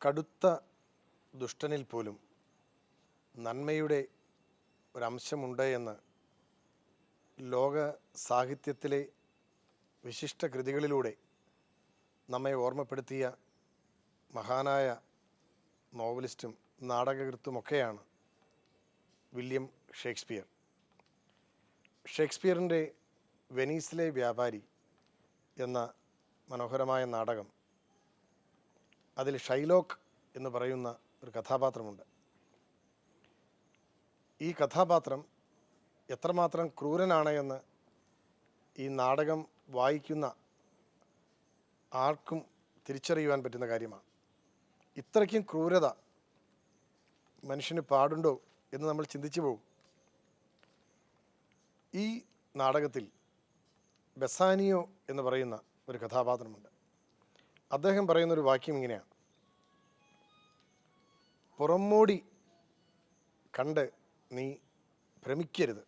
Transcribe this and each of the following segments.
കടുത്ത ദുഷ്ടനിൽ പോലും നന്മയുടെ ഒരംശമുണ്ട് എന്ന് ലോക സാഹിത്യത്തിലെ വിശിഷ്ട കൃതികളിലൂടെ നമ്മെ ഓർമ്മപ്പെടുത്തിയ മഹാനായ നോവലിസ്റ്റും നാടകകൃത്തുമൊക്കെയാണ് വില്യം ഷേക്സ്പിയർ. ഷേക്സ്പിയറിൻ്റെ വെനീസിലെ വ്യാപാരി എന്ന മനോഹരമായ നാടകം, അതിൽ ഷൈലോക്ക് എന്ന് പറയുന്ന ഒരു കഥാപാത്രമുണ്ട്. ഈ കഥാപാത്രം എത്രമാത്രം ക്രൂരനാണ് എന്ന് ഈ നാടകം വായിക്കുന്ന ആർക്കും തിരിച്ചറിയുവാൻ പറ്റുന്ന കാര്യമാണ്. ഇത്രയ്ക്കും ക്രൂരത മനുഷ്യന് പാടുണ്ടോ എന്ന് നമ്മൾ ചിന്തിച്ചു പോകും. ഈ നാടകത്തിൽ ബെസാനിയോ എന്ന് പറയുന്ന ഒരു കഥാപാത്രമുണ്ട്. അദ്ദേഹം പറയുന്നൊരു വാക്യം ഇങ്ങനെയാണ്: പുറമോടി കണ്ട് നീ ഭ്രമിക്കരുത്.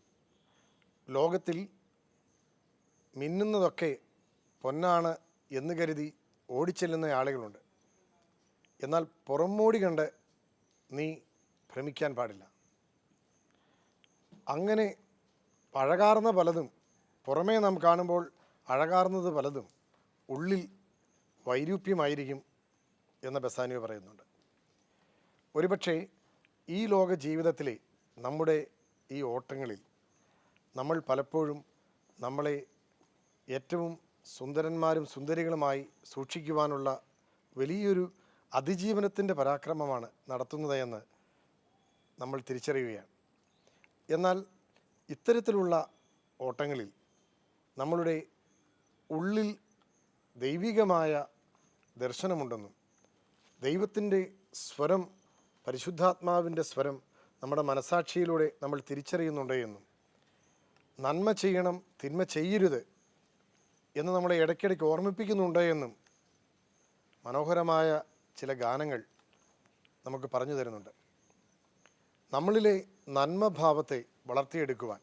ലോകത്തിൽ മിന്നുന്നതൊക്കെ പൊന്നാണ് എന്ന് കരുതി ഓടിച്ചെല്ലുന്ന ആളുകളുണ്ട്. എന്നാൽ പുറമോടി കണ്ട് നീ ഭ്രമിക്കാൻ പാടില്ല. അങ്ങനെ അഴകാർന്ന പലതും പുറമേ നാം കാണുമ്പോൾ അഴകാർന്നത് പലതും ഉള്ളിൽ വൈരൂപ്യമായിരിക്കും എന്ന് ബെസാനിയോ പറയുന്നുണ്ട്. ഒരുപക്ഷെ ഈ ലോക ജീവിതത്തിലെ നമ്മുടെ ഈ ഓട്ടങ്ങളിൽ നമ്മൾ പലപ്പോഴും നമ്മളെ ഏറ്റവും സുന്ദരന്മാരും സുന്ദരികളുമായി സൂക്ഷിക്കുവാനുള്ള വലിയൊരു അതിജീവനത്തിൻ്റെ പരാക്രമമാണ് നടത്തുന്നത് എന്ന് നമ്മൾ തിരിച്ചറിയുകയാണ്. എന്നാൽ ഇത്തരത്തിലുള്ള ഓട്ടങ്ങളിൽ നമ്മളുടെ ഉള്ളിൽ ദൈവികമായ ദർശനമുണ്ടെന്നും ദൈവത്തിൻ്റെ സ്വരം, പരിശുദ്ധാത്മാവിൻ്റെ സ്വരം നമ്മുടെ മനസാക്ഷിയിലൂടെ നമ്മൾ തിരിച്ചറിയുന്നുണ്ട് എന്നും നന്മ ചെയ്യണം, തിന്മ ചെയ്യരുത് എന്ന് നമ്മളെ ഇടയ്ക്കിടയ്ക്ക് ഓർമ്മിപ്പിക്കുന്നുണ്ട് എന്നും മനോഹരമായ ചില ഗാനങ്ങൾ നമുക്ക് പറഞ്ഞു തരുന്നുണ്ട്. നമ്മളിലെ നന്മഭാവത്തെ വളർത്തിയെടുക്കുവാൻ,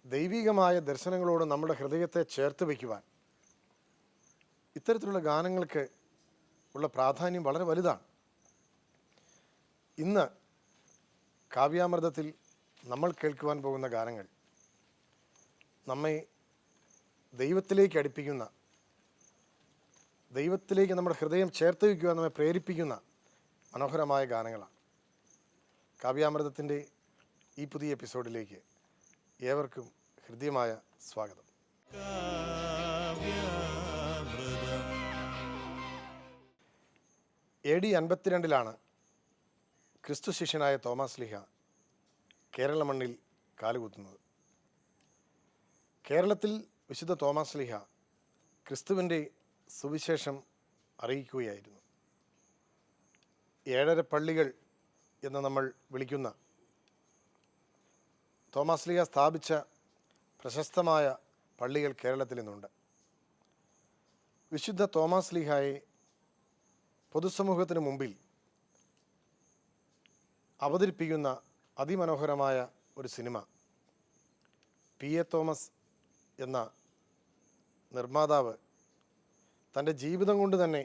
ദൈവികമായ ദർശനങ്ങളോട് നമ്മുടെ ഹൃദയത്തെ ചേർത്ത് വയ്ക്കുവാൻ ഇത്തരത്തിലുള്ള ഗാനങ്ങൾക്ക് ഉള്ള പ്രാധാന്യം വളരെ വലുതാണ്. ഇന്ന് കാവ്യാമൃതത്തിൽ നമ്മൾ കേൾക്കുവാൻ പോകുന്ന ഗാനങ്ങൾ നമ്മെ ദൈവത്തിലേക്ക് അടുപ്പിക്കുന്ന, ദൈവത്തിലേക്ക് നമ്മുടെ ഹൃദയം ചേർത്ത് വയ്ക്കുവാൻ നമ്മെ പ്രേരിപ്പിക്കുന്ന മനോഹരമായ ഗാനങ്ങളാണ്. കാവ്യാമൃതത്തിൻ്റെ ഈ പുതിയ എപ്പിസോഡിലേക്ക് ഏവർക്കും ഹൃദ്യമായ സ്വാഗതം. AD 52 ക്രിസ്തു ശിഷ്യനായ തോമാസ് ലീഹ കേരള മണ്ണിൽ കാലുകുത്തുന്നത്. കേരളത്തിൽ വിശുദ്ധ തോമാസ് ലീഹ ക്രിസ്തുവിൻ്റെ സുവിശേഷം അറിയിക്കുകയായിരുന്നു. 7 പള്ളികൾ എന്ന് നമ്മൾ വിളിക്കുന്ന തോമാസ് ലീഹ സ്ഥാപിച്ച പ്രശസ്തമായ പള്ളികൾ കേരളത്തിൽ ഇന്നുണ്ട്. വിശുദ്ധ തോമാസ് ലീഹായെ പൊതുസമൂഹത്തിന് മുമ്പിൽ അവതരിപ്പിക്കുന്ന അതിമനോഹരമായ ഒരു സിനിമ PA തോമസ് എന്ന നിർമ്മാതാവ് തൻ്റെ ജീവിതം കൊണ്ട് തന്നെ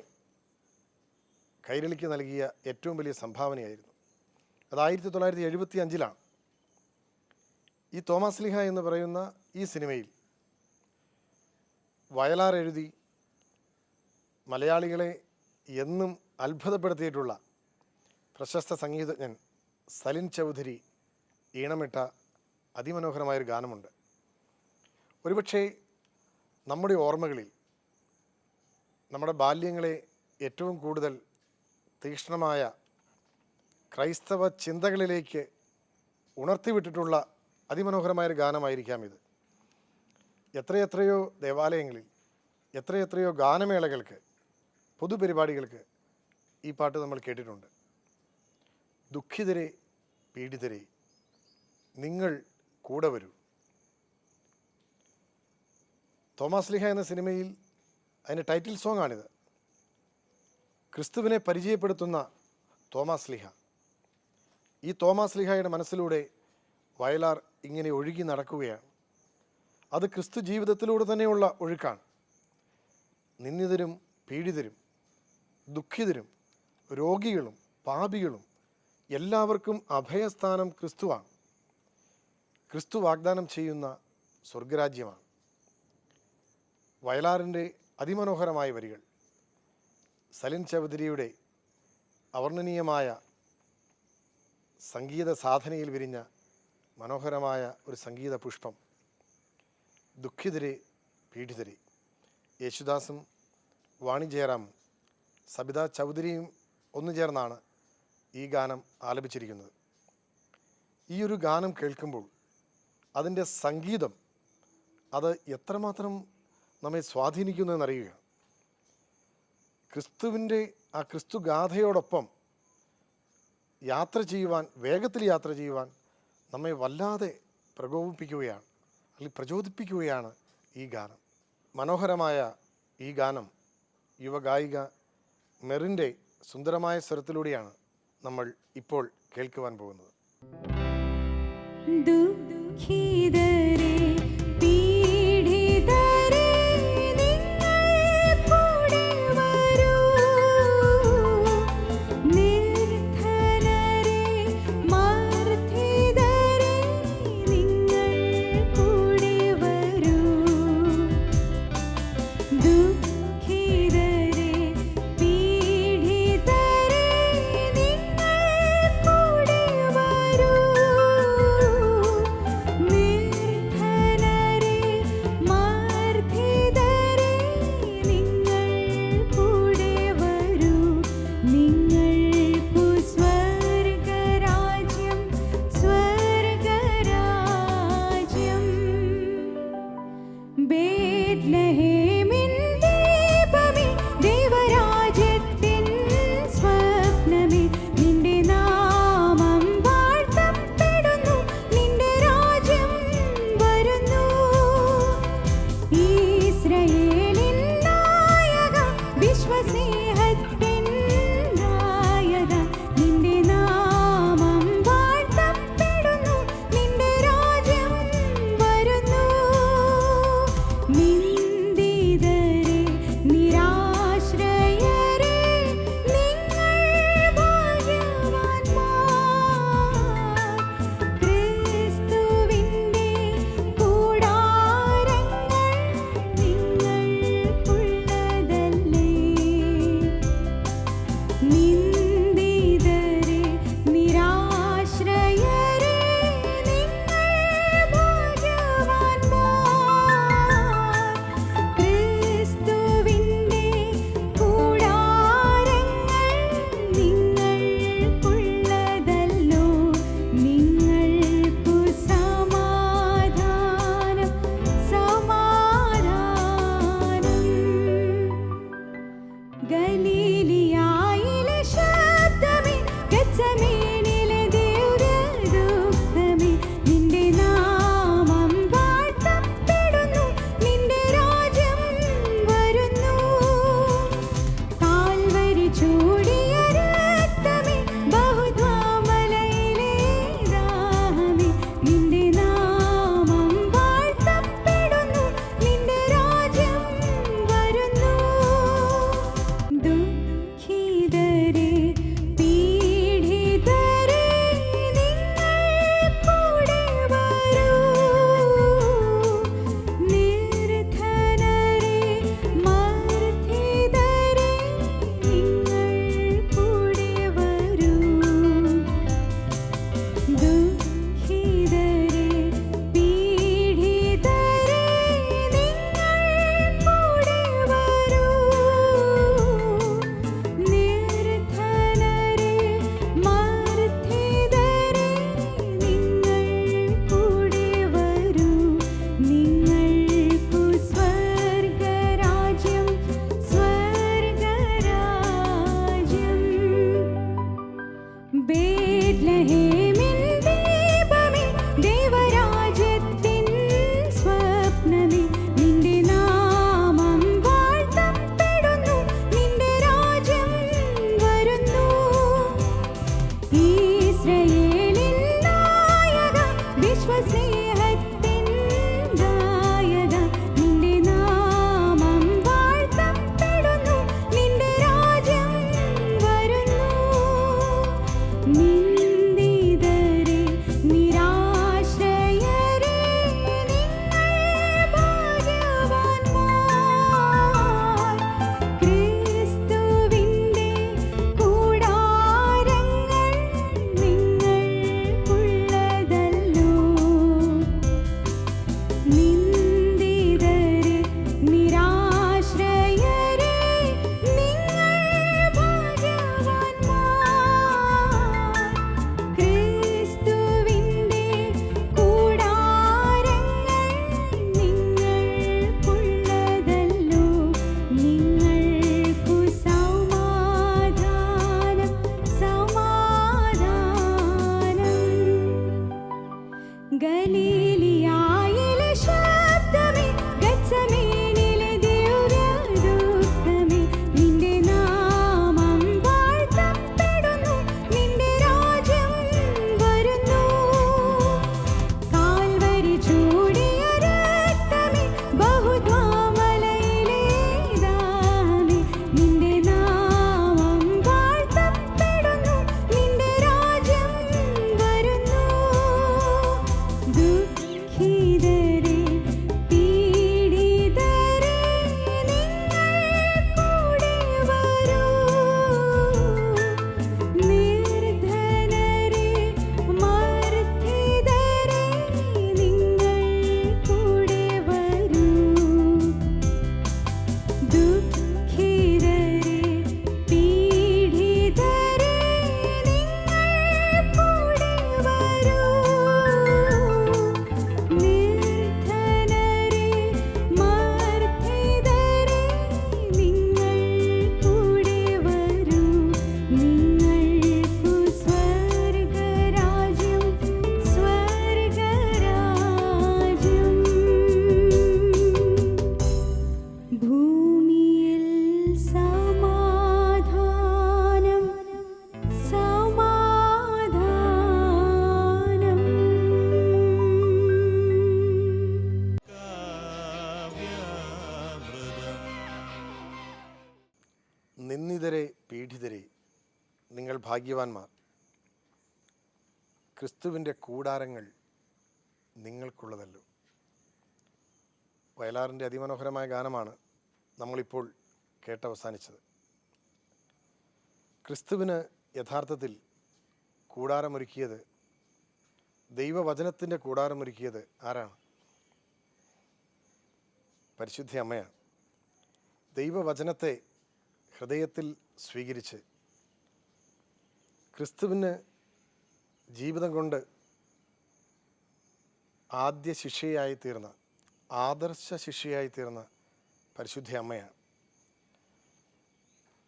കൈരളിക്ക് നൽകിയ ഏറ്റവും വലിയ സംഭാവനയായിരുന്നു. അത് 1975 ഈ തോമാസ് ലീഹ എന്ന് പറയുന്ന ഈ സിനിമയിൽ വയലാർ എഴുതി മലയാളികളെ എന്നും അത്ഭുതപ്പെടുത്തിയിട്ടുള്ള പ്രശസ്ത സംഗീതജ്ഞൻ സലിൻ ചൗധരി ഈണമിട്ട അതിമനോഹരമായൊരു ഗാനമുണ്ട്. ഒരുപക്ഷെ നമ്മുടെ ഓർമ്മകളിൽ നമ്മുടെ ബാല്യങ്ങളെ ഏറ്റവും കൂടുതൽ തീക്ഷ്ണമായ ക്രൈസ്തവ ചിന്തകളിലേക്ക് ഉണർത്തിവിട്ടിട്ടുള്ള അതിമനോഹരമായൊരു ഗാനമായിരിക്കാം ഇത്. എത്രയെത്രയോ ദേവാലയങ്ങളിൽ, എത്രയെത്രയോ ഗാനമേളകൾക്ക്, പൊതുപരിപാടികൾക്ക് ഈ പാട്ട് നമ്മൾ കേട്ടിട്ടുണ്ട്. ദുഃഖിതരെ പീഡിതരെ നിങ്ങൾ കൂടെ വരൂ. തോമാസ് ലീഹ എന്ന സിനിമയിൽ അതിൻ്റെ ടൈറ്റിൽ സോങ് ആണിത്. ക്രിസ്തുവിനെ പരിചയപ്പെടുത്തുന്ന തോമാസ് ലീഹ. ഈ തോമാസ് ലീഹയുടെ മനസ്സിലൂടെ വയലാർ ഇങ്ങനെ ഒഴുകി നടക്കുകയാണ്. അത് ക്രിസ്തു ജീവിതത്തിലൂടെ തന്നെയുള്ള ഒഴുക്കാണ്. നിന്ദിതരും പീഡിതരും ദുഃഖിതരും രോഗികളും പാപികളും എല്ലാവർക്കും അഭയസ്ഥാനം ക്രിസ്തുവാണ്. ക്രിസ്തു വാഗ്ദാനം ചെയ്യുന്ന സ്വർഗരാജ്യമാണ്. വയലാറിൻ്റെ അതിമനോഹരമായ വരികൾ, സലിൻ ചൗധരിയുടെ അവർണ്ണനീയമായ സംഗീത സാധനയിൽ വിരിഞ്ഞ മനോഹരമായ ഒരു സംഗീത പുഷ്പം. ദുഃഖിതരെ പീഡിതരെ. യേശുദാസും വാണി ജയറാമും സബിത ചൗധരിയും ഒന്നുചേർന്നാണ് ഈ ഗാനം ആലപിച്ചിരിക്കുന്നത്. ഈ ഒരു ഗാനം കേൾക്കുമ്പോൾ അതിൻ്റെ സംഗീതം അത് എത്രമാത്രം നമ്മെ സ്വാധീനിക്കുന്നു എന്നറിയുക. ക്രിസ്തുവിൻ്റെ ആ ക്രിസ്തു ഗാഥയോടൊപ്പം യാത്ര ചെയ്യുവാൻ, വേഗത്തിൽ യാത്ര ചെയ്യുവാൻ നമ്മെ വല്ലാതെ പ്രകോപിപ്പിക്കുകയാണ്, അല്ലെങ്കിൽ പ്രചോദിപ്പിക്കുകയാണ് ഈ ഗാനം. മനോഹരമായ ഈ ഗാനം യുവഗായിക മെറിൻ്റെ സുന്ദരമായ സ്വരത്തിലൂടെയാണ് നമ്മൾ ഇപ്പോൾ കേൾക്കുവാൻ പോകുന്നത്. ദുഃഖിതരെ പീഡിതരെ നിങ്ങൾ കൂടെ വരൂ, നിർധനരെ മർദ്ദിതരെ നിങ്ങൾ കൂടെ വരൂ, ദുഃഖിതരെ പീഡിതരെ നിങ്ങൾ കൂടെ വരൂ, നിർധനരെ നിന്ദിതരെ പീഡിതരെ, നിങ്ങൾ ഭാഗ്യവാന്മാർ. ക്രിസ്തുവിൻ്റെ കൂടാരങ്ങൾ നിങ്ങൾക്കുള്ളതല്ലോ. വയലാറിൻ്റെ അതിമനോഹരമായ ഗാനമാണ് നമ്മളിപ്പോൾ കേട്ടവസാനിച്ചത്. ക്രിസ്തുവിന് യഥാർത്ഥത്തിൽ കൂടാരമൊരുക്കിയത്, ദൈവവചനത്തിൻ്റെ കൂടാരമൊരുക്കിയത് ആരാണ്? പരിശുദ്ധ അമ്മയാണ്. ദൈവവചനത്തെ ഹൃദയത്തിൽ സ്വീകരിച്ച് ക്രിസ്തുവിന് ജീവിതം കൊണ്ട് ആദ്യ ശിഷ്യയായി തീർന്ന, ആദർശ ശിഷ്യയായി തീർന്ന പരിശുദ്ധ അമ്മയാണ്.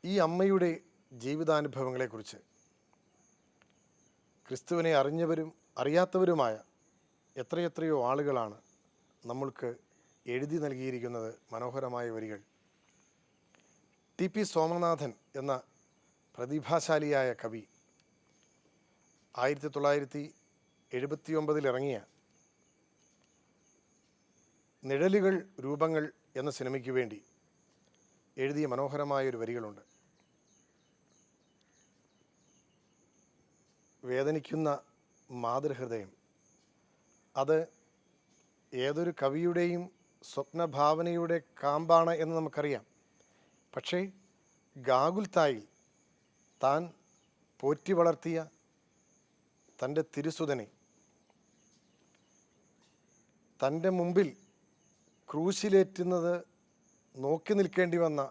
ഈ അമ്മയുടെ ജീവിതാനുഭവങ്ങളെക്കുറിച്ച് ക്രിസ്തുവിനെ അറിഞ്ഞവരും അറിയാത്തവരുമായ എത്രയെത്രയോ ആളുകളാണ് നമ്മൾക്ക് എഴുതി നൽകിയിരിക്കുന്നത്. മനോഹരമായ വരികൾ. ടി.പി. സോമനാഥൻ എന്ന പ്രതിഭാശാലിയായ കവി 1979 ഇറങ്ങിയ നിഴലുകൾ രൂപങ്ങൾ എന്ന സിനിമയ്ക്ക് വേണ്ടി എഴുതിയ മനോഹരമായൊരു വരികളുണ്ട്. വേദനിക്കുന്ന മാതൃഹൃദയം, അത് ഏതൊരു കവിയുടെയും സ്വപ്നഭാവനയുടെ കാമ്പാണ് എന്ന് നമുക്കറിയാം. പക്ഷേ ഗാഗുൽത്തായിൽ താൻ പോറ്റി വളർത്തിയ തൻ്റെ തിരുസുതനെ തൻ്റെ മുമ്പിൽ ക്രൂശിലേറ്റുന്നത് നോക്കി നിൽക്കേണ്ടി വന്ന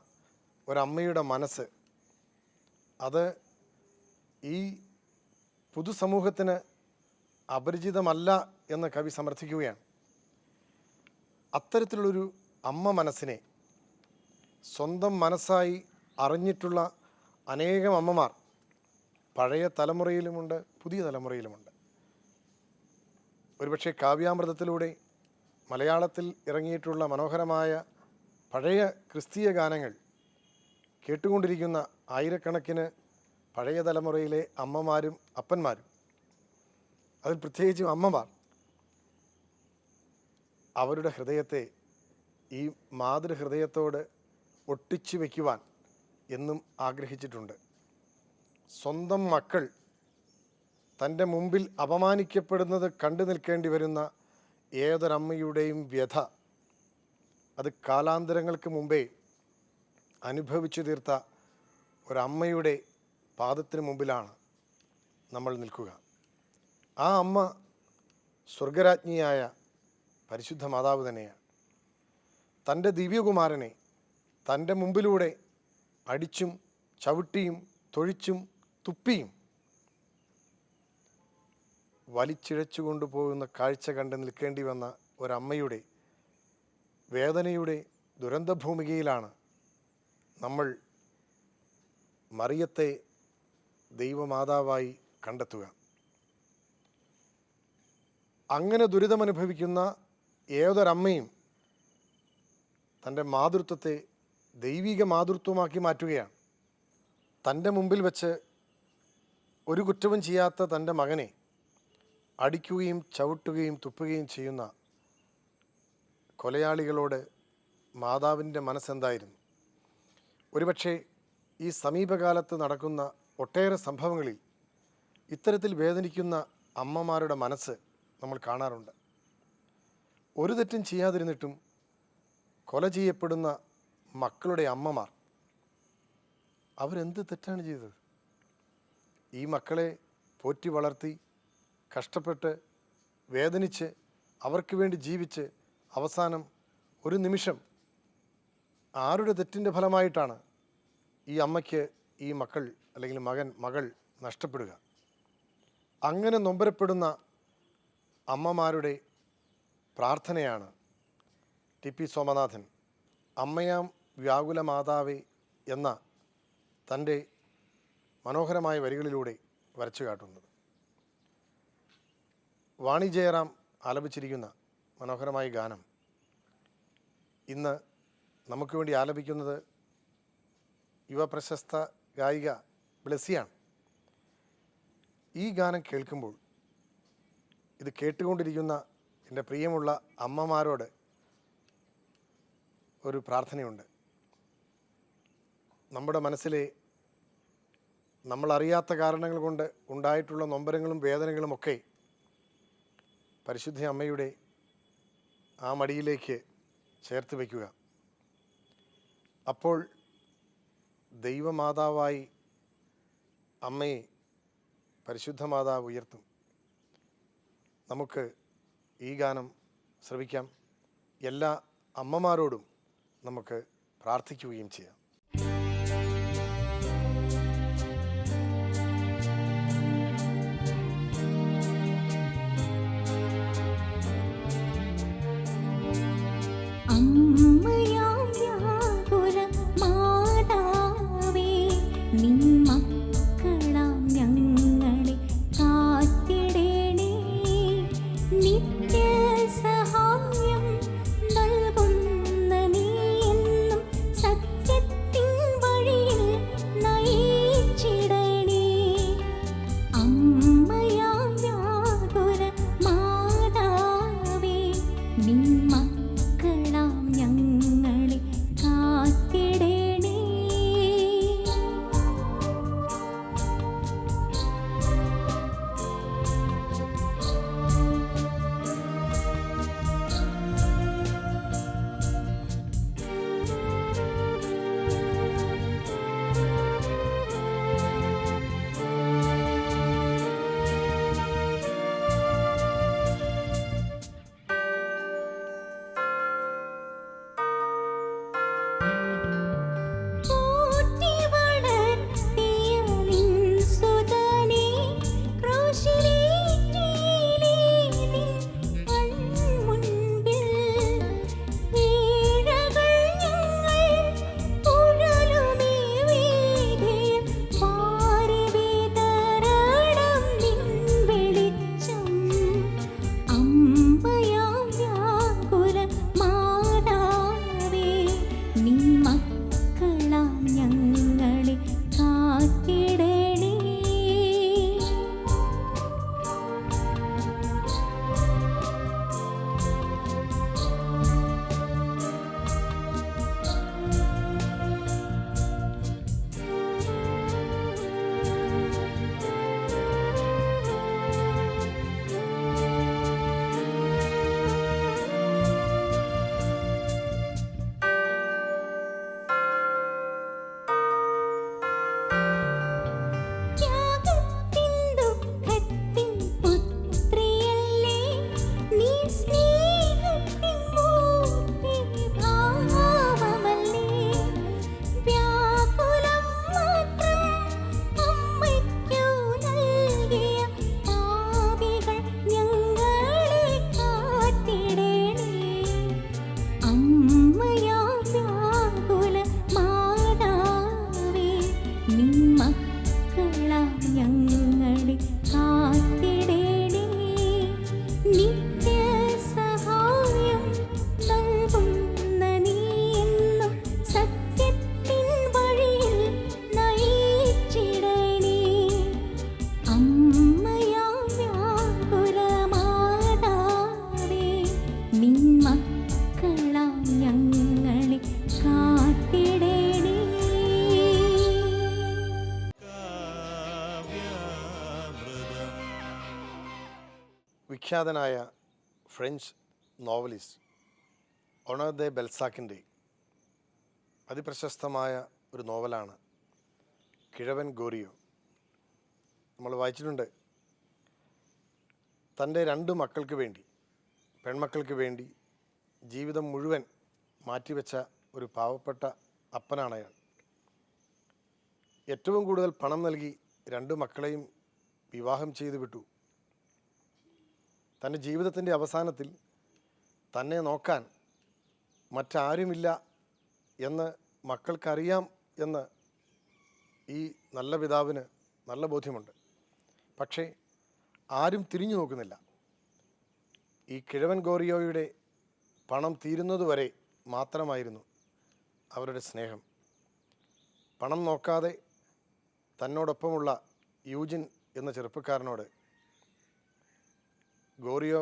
ഒരമ്മയുടെ മനസ്സ്, അത് ഈ പൊതുസമൂഹത്തിന് അപരിചിതമല്ല എന്ന് കവി സമർത്ഥിക്കുകയാണ്. അത്തരത്തിലുള്ളൊരു അമ്മ മനസ്സിനെ സ്വന്തം മനസ്സായി അറിഞ്ഞിട്ടുള്ള അനേകം അമ്മമാർ പഴയ തലമുറയിലുമുണ്ട്, പുതിയ തലമുറയിലുമുണ്ട്. ഒരുപക്ഷെ കാവ്യാമൃതത്തിലൂടെ മലയാളത്തിൽ ഇറങ്ങിയിട്ടുള്ള മനോഹരമായ പഴയ ക്രിസ്തീയ ഗാനങ്ങൾ കേട്ടുകൊണ്ടിരിക്കുന്ന ആയിരക്കണക്കിന് പഴയ തലമുറയിലെ അമ്മമാരും അപ്പന്മാരും, അതിൽ പ്രത്യേകിച്ചും അമ്മമാർ, അവരുടെ ഹൃദയത്തെ ഈ മാതൃഹൃദയത്തോട് ഒട്ടിച്ചു വയ്ക്കുവാൻ എന്നും ആഗ്രഹിച്ചിട്ടുണ്ട്. സ്വന്തം മക്കൾ തൻ്റെ മുമ്പിൽ അപമാനിക്കപ്പെടുന്നത് കണ്ടു നിൽക്കേണ്ടി വരുന്ന ഏതൊരമ്മയുടെയും വ്യഥ, അത് കാലാന്തരങ്ങൾക്ക് മുമ്പേ അനുഭവിച്ചു തീർത്ത ഒരമ്മയുടെ പാദത്തിന് മുമ്പിലാണ് നമ്മൾ നിൽക്കുക. ആ അമ്മ സ്വർഗരാജ്ഞിയായ പരിശുദ്ധ മാതാവ് തന്നെയാണ്. തൻ്റെ ദിവ്യകുമാരനെ തൻ്റെ മുമ്പിലൂടെ അടിച്ചും ചവിട്ടിയും തൊഴിച്ചും തുപ്പിയും വലിച്ചിഴച്ചു കൊണ്ടുപോകുന്ന കാഴ്ച കണ്ട് നിൽക്കേണ്ടി വന്ന ഒരമ്മയുടെ വേദനയുടെ ദുരന്തഭൂമികയിലാണ് നമ്മൾ മറിയത്തെ ദൈവമാതാവായി കണ്ടെത്തുക. അങ്ങനെ ദുരിതമനുഭവിക്കുന്ന ഏതൊരമ്മയും തൻ്റെ മാതൃത്വത്തെ ദൈവിക മാതൃത്വമാക്കി മാറ്റുകയാണ്. തൻ്റെ മുമ്പിൽ വെച്ച് ഒരു കുറ്റവും ചെയ്യാത്ത തൻ്റെ മകനെ അടിക്കുകയും ചവിട്ടുകയും തുപ്പുകയും ചെയ്യുന്ന കൊലയാളികളോട് മാതാവിൻ്റെ മനസ്സെന്തായിരുന്നു? ഒരുപക്ഷെ ഈ സമീപകാലത്ത് നടക്കുന്ന ഒട്ടേറെ സംഭവങ്ങളിൽ ഇത്തരത്തിൽ വേദനിക്കുന്ന അമ്മമാരുടെ മനസ്സ് നമ്മൾ കാണാറുണ്ട്. ഒരു തെറ്റും ചെയ്യാതിരുന്നിട്ടും കൊല ചെയ്യപ്പെടുന്ന മക്കളുടെ അമ്മമാർ, അവരെന്ത് തെറ്റാണ് ചെയ്തത്? ഈ മക്കളെ പോറ്റി വളർത്തി കഷ്ടപ്പെട്ട് വേദനിച്ച് അവർക്ക് വേണ്ടി ജീവിച്ച് അവസാനം ഒരു നിമിഷം ആരുടെ തെറ്റിൻ്റെ ഫലമായിട്ടാണ് ഈ അമ്മയ്ക്ക് ഈ മക്കൾ അല്ലെങ്കിൽ മകൾ നഷ്ടപ്പെടുക? അങ്ങനെ നൊമ്പരപ്പെടുന്ന അമ്മമാരുടെ പ്രാർത്ഥനയാണ് ടി.പി. സോമനാഥൻ അമ്മയാം വ്യാകുല മാതാവേ എന്ന തൻ്റെ മനോഹരമായ വരികളിലൂടെ വരച്ചു കാട്ടുന്നത്. വാണി ജയറാം ആലപിച്ചിരിക്കുന്ന മനോഹരമായ ഗാനം ഇന്ന് നമുക്ക് വേണ്ടി ആലപിക്കുന്നത് യുവപ്രശസ്ത ഗായിക ബ്ലെസ്സിയാണ്. ഈ ഗാനം കേൾക്കുമ്പോൾ ഇത് കേട്ടുകൊണ്ടിരിക്കുന്ന എൻ്റെ പ്രിയമുള്ള അമ്മമാരോട് ഒരു പ്രാർത്ഥനയുണ്ട്. നമ്മുടെ മനസ്സിലെ നമ്മളറിയാത്ത കാരണങ്ങൾ കൊണ്ട് ഉണ്ടായിട്ടുള്ള നൊമ്പരങ്ങളും വേദനകളുമൊക്കെ പരിശുദ്ധ അമ്മയുടെ ആ മടിയിലേക്ക് ചേർത്ത് വയ്ക്കുക. അപ്പോൾ ദൈവമാതാവായി അമ്മയെ പരിശുദ്ധ മാതാവ് ഉയർത്തും. നമുക്ക് ഈ ഗാനം ശ്രവിക്കാം. എല്ലാ അമ്മമാരോടും നമുക്ക് പ്രാർത്ഥിക്കുകയും ചെയ്യാം. അമ്മയാം വ്യാകുല മാതാവേ, നീ മക്കളാം ഞങ്ങളെ കാത്തിടണേ. നിത്യസഹായം നൽകുന്ന നീ എന്നും സത്യത്തിൻ വഴിയിൽ നയിച്ചിടണേ. അമ്മയാം വ്യാകുല മാതാവേ, നീ മക്കളാം ഞങ്ങളെ കാത്തിടണേ. പോറ്റി വളർത്തിയ നിൻ സുതനെ ക്രൂശിലേറ്റിയില്ലേ നിൻ കൺമുൻപിൽ. വീഴകൾ ഞങ്ങൾ ഉഴലുമീ വീഥിയിൽ പാരി വിതരണം നിൻ വെളിച്ചം. അമ്മയാം വ്യാകുല മാതാവേ, നീ മക്കളാം ഞങ്ങളെ കാത്തിടണേ. ത്യാഗത്തിൻ ദുഃഖത്തിൻ പുത്രിയല്ലേ, നീ സ്നേഹത്തിൻ മൂർത്തിഭാവമല്ലേ. വ്യാകുലം മാത്രം അമ്മയ്ക്കു നൽകിയ പാപികൾ ഞങ്ങളെ കാത്തിടണേ. അമ്മയാം വ്യാകുല മാതാവേ, നീ മക്കളാം ഞങ്ങളെ കാത്തിടണേ. നിത്യസഹായം നൽകുന്ന നീ എന്നും സത്യത്തിൻ വഴിയിൽ നയിച്ചിടണേ. അമ്മയാം വ്യാകുല മാതാവേ, നീ മക്കളാം ഞങ്ങളെ കാത്തിടണേ. വിഖ്യാതനായ ഫ്രഞ്ച് നോവലിസ്റ്റ് ഒണർ ദെ ബെൽസാക്കിൻ്റെ അതിപ്രശസ്തമായ ഒരു നോവലാണ് കിഴവൻ ഗോറിയോ. നമ്മൾ വായിച്ചിട്ടുണ്ട്. തൻ്റെ 2 മക്കൾക്ക് വേണ്ടി, പെൺമക്കൾക്ക് വേണ്ടി ജീവിതം മുഴുവൻ മാറ്റിവെച്ച ഒരു പാവപ്പെട്ട അപ്പനാണ് അയാൾ. ഏറ്റവും കൂടുതൽ പണം നൽകി 2 മക്കളെയും വിവാഹം ചെയ്തു വിട്ടു. തൻ്റെ ജീവിതത്തിൻ്റെ അവസാനത്തിൽ തന്നെ നോക്കാൻ മറ്റാരുമില്ല എന്ന് മക്കൾക്കറിയാം എന്ന് ഈ നല്ല പിതാവിന് നല്ല ബോധ്യമുണ്ട്. പക്ഷേ ആരും തിരിഞ്ഞു നോക്കുന്നില്ല. ഈ കിഴവൻ ഗോറിയോയുടെ പണം തീരുന്നതുവരെ മാത്രമായിരുന്നു അവരുടെ സ്നേഹം. പണം നോക്കാതെ തന്നോടൊപ്പമുള്ള യൂജിൻ എന്ന ചെറുപ്പക്കാരനോട് ഗോറിയോ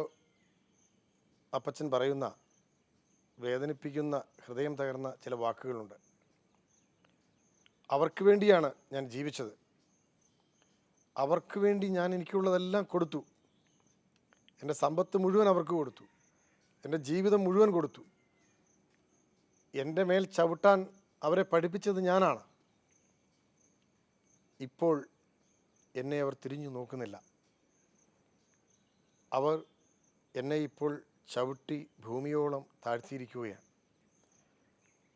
അപ്പച്ചൻ പറയുന്ന വേദനിപ്പിക്കുന്ന, ഹൃദയം തകർന്ന ചില വാക്കുകളുണ്ട്. അവർക്ക് വേണ്ടിയാണ് ഞാൻ ജീവിച്ചത്. അവർക്ക് വേണ്ടി ഞാൻ എനിക്കുള്ളതെല്ലാം കൊടുത്തു. എൻ്റെ സമ്പത്ത് മുഴുവൻ അവർക്ക് കൊടുത്തു. എൻ്റെ ജീവിതം മുഴുവൻ കൊടുത്തു. എൻ്റെ മേൽ ചവിട്ടാൻ അവരെ പഠിപ്പിച്ചത് ഞാനാണ്. ഇപ്പോൾ എന്നെ അവർ തിരിഞ്ഞു നോക്കുന്നില്ല. അവർ എന്നെ ഇപ്പോൾ ചവിട്ടി ഭൂമിയോളം താഴ്ത്തിയിരിക്കുകയാണ്.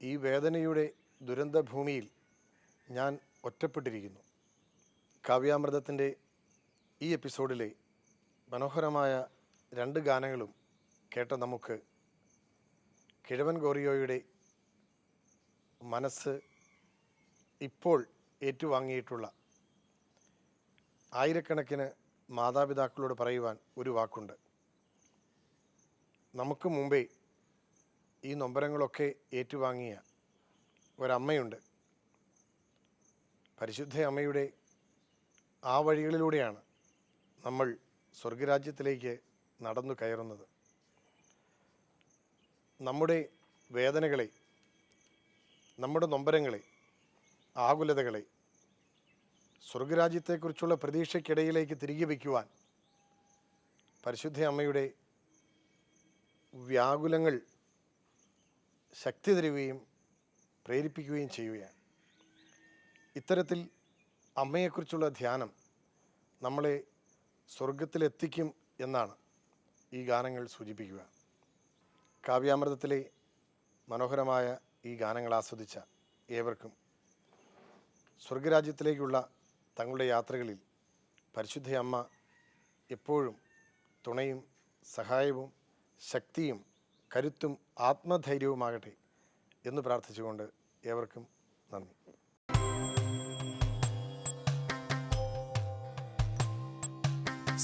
ഈ വേദനയുടെ ദുരന്ത ഭൂമിയിൽ ഞാൻ ഒറ്റപ്പെട്ടിരിക്കുന്നു. കാവ്യാമൃതത്തിൻ്റെ ഈ എപ്പിസോഡിലെ മനോഹരമായ 2 ഗാനങ്ങളും കേട്ട നമുക്ക് കിഴവൻ ഗോറിയോയുടെ മനസ്സ് ഇപ്പോൾ ഏറ്റുവാങ്ങിയിട്ടുള്ള ആയിരക്കണക്കിന് മാതാപിതാക്കളോട് പറയുവാൻ ഒരു വാക്കുണ്ട്. നമുക്ക് മുമ്പേ ഈ നൊമ്പരങ്ങളൊക്കെ ഏറ്റുവാങ്ങിയ ഒരമ്മയുണ്ട്. പരിശുദ്ധ അമ്മയുടെ ആ വഴികളിലൂടെയാണ് നമ്മൾ സ്വർഗരാജ്യത്തിലേക്ക് നടന്നു കയറുന്നത്. നമ്മുടെ വേദനകളെ, നമ്മുടെ നൊമ്പരങ്ങളെ, ആകുലതകളെ സ്വർഗരാജ്യത്തെക്കുറിച്ചുള്ള പ്രതീക്ഷയ്ക്കിടയിലേക്ക് തിരികെ വയ്ക്കുവാൻ പരിശുദ്ധ അമ്മയുടെ വ്യാകുലങ്ങൾ ശക്തി തരുകയും പ്രേരിപ്പിക്കുകയും ചെയ്യുകയാണ്. ഇത്തരത്തിൽ അമ്മയെക്കുറിച്ചുള്ള ധ്യാനം നമ്മളെ സ്വർഗത്തിലെത്തിക്കും എന്നാണ് ഈ ഗാനങ്ങൾ സൂചിപ്പിക്കുക. കാവ്യാമൃതത്തിലെ മനോഹരമായ ഈ ഗാനങ്ങൾ ആസ്വദിച്ച ഏവർക്കും സ്വർഗരാജ്യത്തിലേക്കുള്ള തങ്ങളുടെ യാത്രകളിൽ പരിശുദ്ധ അമ്മ എപ്പോഴും തുണയും സഹായവും ശക്തിയും കരുത്തും ആത്മധൈര്യവുമാകട്ടെ എന്ന് പ്രാർത്ഥിച്ചുകൊണ്ട് ഏവർക്കും നന്ദി.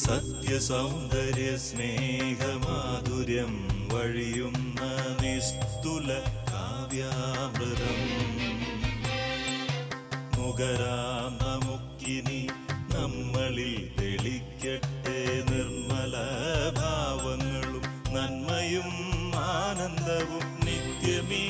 സത്യസൗന്ദര്യ സ്നേഹമാധുര്യം വഴിയുന്ന നിസ്തുല കാവ്യാമൃതം നുകരാം നമുക്കിനി നമ്മളിൽ തെളിക്കട്ടെ നിർമ്മല ഭാവങ്ങളും നന്മയും ആനന്ദവും നിത്യമീ